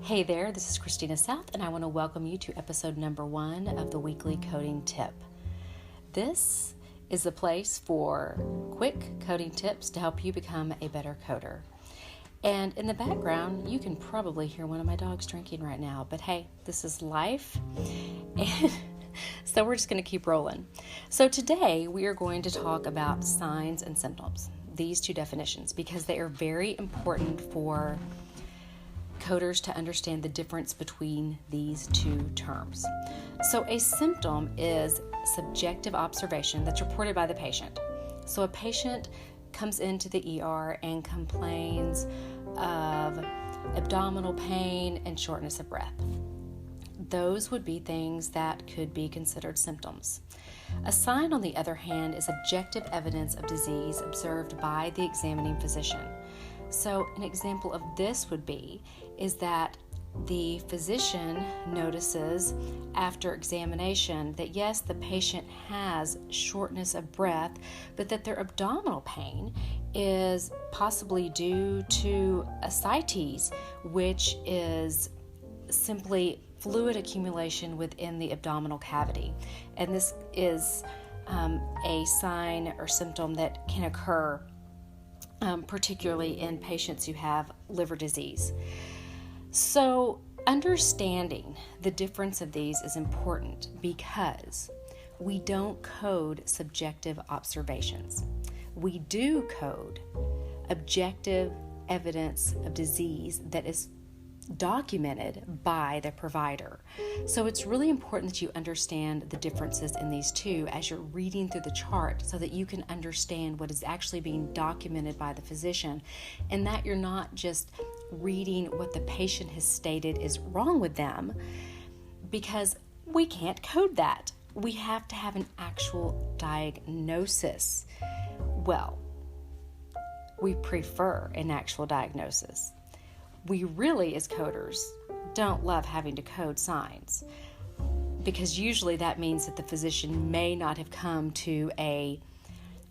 Hey there, this is Christina South, and I want to welcome you to episode number 1 of the weekly coding tip. This is the place for quick coding tips to help you become a better coder. And in the background, you can probably hear one of my dogs drinking right now, but hey, this is life, and so we're just going to keep rolling. So today we are going to talk about signs and symptoms, these two definitions, because they are very important for coders to understand the difference between these two terms. So a symptom is subjective observation that's reported by the patient. So a patient comes into the ER and complains of abdominal pain and shortness of breath. Those would be things that could be considered symptoms. A sign, on the other hand, is objective evidence of disease observed by the examining physician. So an example of this would be is that the physician notices after examination that yes, the patient has shortness of breath, but that their abdominal pain is possibly due to ascites, which is simply fluid accumulation within the abdominal cavity. And this is a sign or symptom that can occur particularly in patients who have liver disease. So understanding the difference of these is important because we don't code subjective observations. We do code objective evidence of disease that is documented by the provider. So it's really important that you understand the differences in these two as you're reading through the chart so that you can understand what is actually being documented by the physician and that you're not just reading what the patient has stated is wrong with them, because we can't code that. We have to have an actual diagnosis. Well, we prefer an actual diagnosis. We really, as coders, don't love having to code signs because usually that means that the physician may not have come to a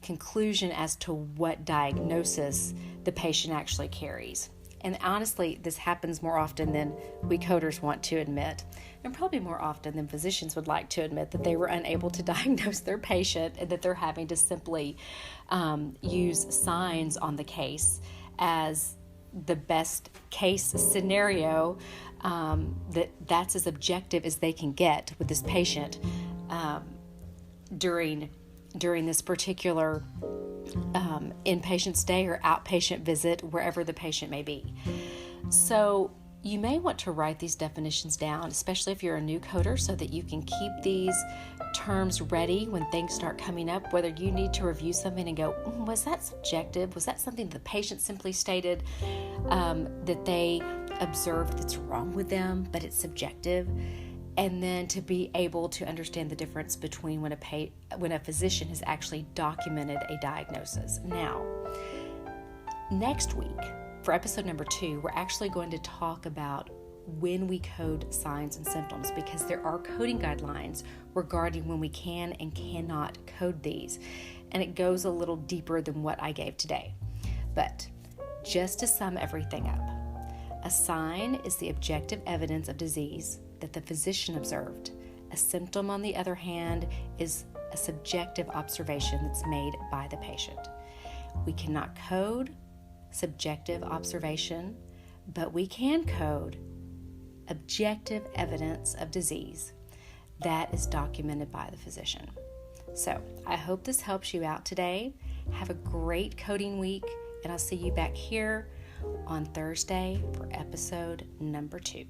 conclusion as to what diagnosis the patient actually carries. And honestly, this happens more often than we coders want to admit, and probably more often than physicians would like to admit that they were unable to diagnose their patient and that they're having to simply use signs on the case as the best case scenario, that's as objective as they can get with this patient during this particular inpatient stay or outpatient visit, wherever the patient may be. So you may want to write these definitions down, especially if you're a new coder, so that you can keep these terms ready when things start coming up, whether you need to review something and go, was that subjective? Was that something the patient simply stated that they observed that's wrong with them, but it's subjective? And then to be able to understand the difference between when a physician has actually documented a diagnosis. Now, next week, for episode number 2, we're actually going to talk about when we code signs and symptoms, because there are coding guidelines regarding when we can and cannot code these. And it goes a little deeper than what I gave today. But just to sum everything up, a sign is the objective evidence of disease that the physician observed. A symptom, on the other hand, is a subjective observation that's made by the patient. We cannot code subjective observation, but we can code objective evidence of disease that is documented by the physician. So I hope this helps you out today. Have a great coding week, and I'll see you back here on Thursday for episode number 2.